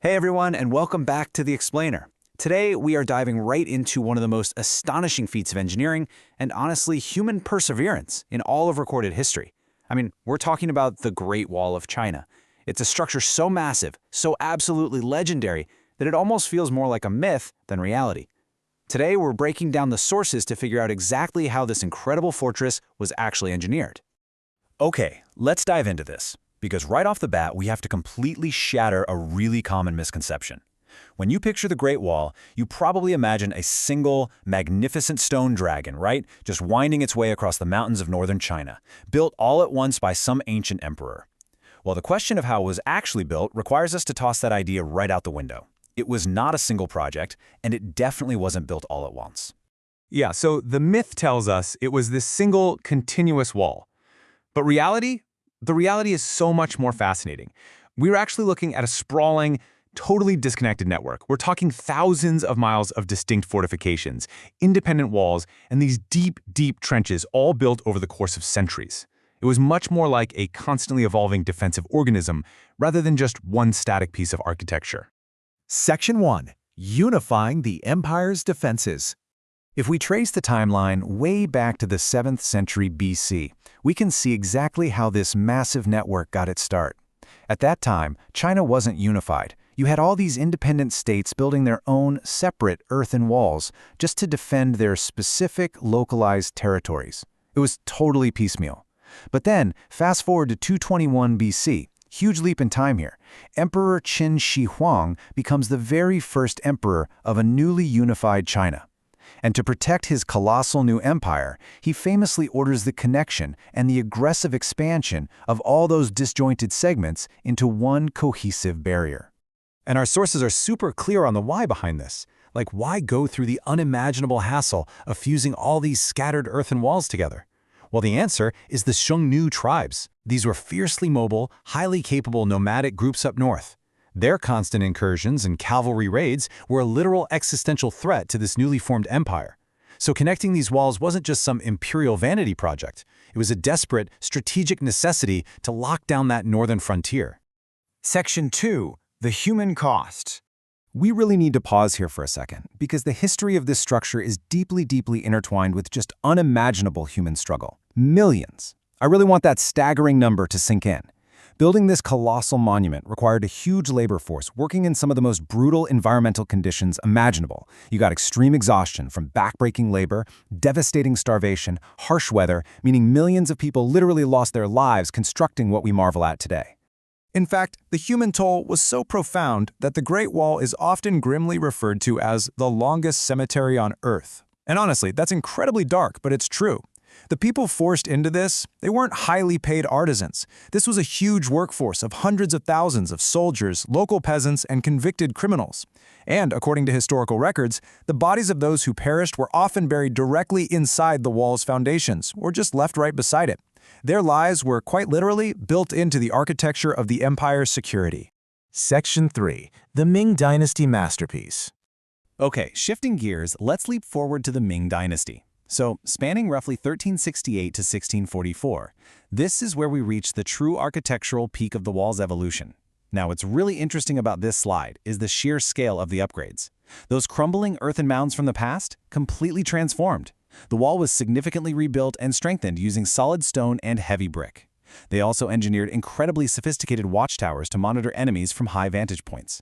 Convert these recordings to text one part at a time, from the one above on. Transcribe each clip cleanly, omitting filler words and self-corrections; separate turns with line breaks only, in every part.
Hey everyone, and welcome back to The Explainer. Today, we are diving right into one of the most astonishing feats of engineering and honestly human perseverance in all of recorded history. We're talking about the Great Wall of China. It's a structure so massive, so absolutely legendary, that it almost feels more like a myth than reality. Today, we're breaking down the sources to figure out exactly how this incredible fortress was actually engineered.
Okay, let's dive into this, because right off the bat, we have to completely shatter a really common misconception. When you picture the Great Wall, you probably imagine a single, magnificent stone dragon, right? Just winding its way across the mountains of northern China, built all at once by some ancient emperor. Well, the question of how it was actually built requires us to toss that idea right out the window. It was not a single project, and it definitely wasn't built all at once.
Yeah, so the myth tells us it was this single, continuous wall. But the reality is so much more fascinating. We're actually looking at a sprawling, totally disconnected network. We're talking thousands of miles of distinct fortifications, independent walls, and these deep, deep trenches all built over the course of centuries. It was much more like a constantly evolving defensive organism rather than just one static piece of architecture.
Section 1. Unifying the Empire's Defenses.
If we trace the timeline way back to the 7th century BC, we can see exactly how this massive network got its start. At that time, China wasn't unified. You had all these independent states building their own separate earthen walls just to defend their specific, localized territories. It was totally piecemeal. But then, fast forward to 221 BC, huge leap in time here. Emperor Qin Shi Huang becomes the very first emperor of a newly unified China. And to protect his colossal new empire, he famously orders the connection and the aggressive expansion of all those disjointed segments into one cohesive barrier.
And our sources are super clear on the why behind this. Like, why go through the unimaginable hassle of fusing all these scattered earthen walls together? Well, the answer is the Xiongnu tribes. These were fiercely mobile, highly capable nomadic groups up north. Their constant incursions and cavalry raids were a literal existential threat to this newly formed empire. So connecting these walls wasn't just some imperial vanity project. It was a desperate, strategic necessity to lock down that northern frontier.
Section 2. The Human Cost. We really need to pause here for a second, because the history of this structure is deeply, deeply intertwined with just unimaginable human struggle. Millions. I really want that staggering number to sink in. Building this colossal monument required a huge labor force working in some of the most brutal environmental conditions imaginable. You got extreme exhaustion from backbreaking labor, devastating starvation, harsh weather, meaning millions of people literally lost their lives constructing what we marvel at today.
In fact, the human toll was so profound that the Great Wall is often grimly referred to as the longest cemetery on Earth. And honestly, that's incredibly dark, but it's true. The people forced into this, they weren't highly paid artisans. This was a huge workforce of hundreds of thousands of soldiers, local peasants, and convicted criminals. And according to historical records, the bodies of those who perished were often buried directly inside the wall's foundations, or just left right beside it. Their lives were quite literally built into the architecture of the empire's security.
Section 3. The Ming Dynasty Masterpiece.
Okay, shifting gears, let's leap forward to the Ming Dynasty. So, spanning roughly 1368 to 1644, this is where we reach the true architectural peak of the wall's evolution. Now, what's really interesting about this slide is the sheer scale of the upgrades. Those crumbling earthen mounds from the past, completely transformed. The wall was significantly rebuilt and strengthened using solid stone and heavy brick. They also engineered incredibly sophisticated watchtowers to monitor enemies from high vantage points.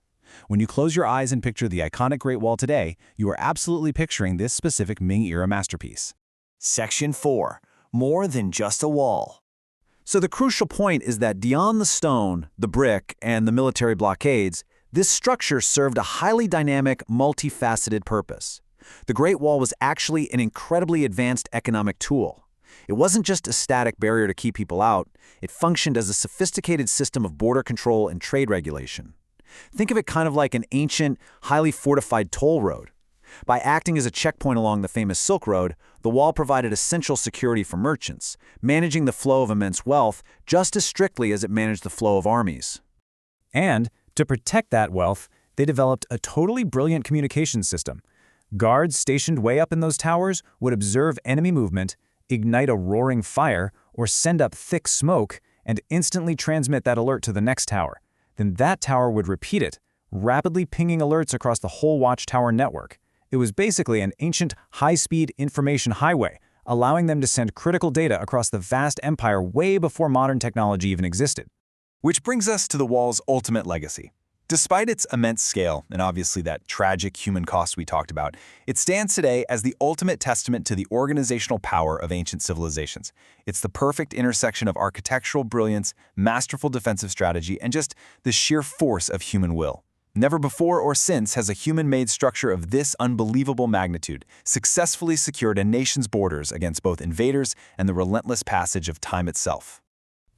When you close your eyes and picture the iconic Great Wall today, you are absolutely picturing this specific Ming-era masterpiece.
Section 4. More than just a wall.
So the crucial point is that beyond the stone, the brick, and the military blockades, this structure served a highly dynamic, multifaceted purpose. The Great Wall was actually an incredibly advanced economic tool. It wasn't just a static barrier to keep people out, it functioned as a sophisticated system of border control and trade regulation. Think of it kind of like an ancient, highly fortified toll road. By acting as a checkpoint along the famous Silk Road, the wall provided essential security for merchants, managing the flow of immense wealth just as strictly as it managed the flow of armies.
And to protect that wealth, they developed a totally brilliant communications system. Guards stationed way up in those towers would observe enemy movement, ignite a roaring fire, or send up thick smoke and instantly transmit that alert to the next tower. Then that tower would repeat it,
rapidly pinging alerts across the whole watchtower network. It was basically an ancient, high-speed information highway, allowing them to send critical data across the vast empire way before modern technology even existed.
Which brings us to the wall's ultimate legacy. Despite its immense scale, and obviously that tragic human cost we talked about, it stands today as the ultimate testament to the organizational power of ancient civilizations. It's the perfect intersection of architectural brilliance, masterful defensive strategy, and just the sheer force of human will. Never before or since has a human-made structure of this unbelievable magnitude successfully secured a nation's borders against both invaders and the relentless passage of time itself.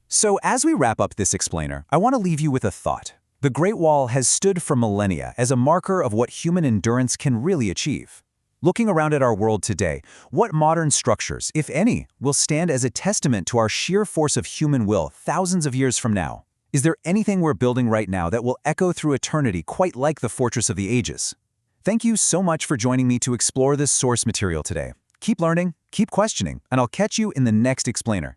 So as we wrap up this explainer, I want to leave you with a thought. The Great Wall has stood for millennia as a marker of what human endurance can really achieve. Looking around at our world today, what modern structures, if any, will stand as a testament to our sheer force of human will thousands of years from now? Is there anything we're building right now that will echo through eternity quite like the Fortress of the Ages? Thank you so much for joining me to explore this source material today. Keep learning, keep questioning, and I'll catch you in the next explainer.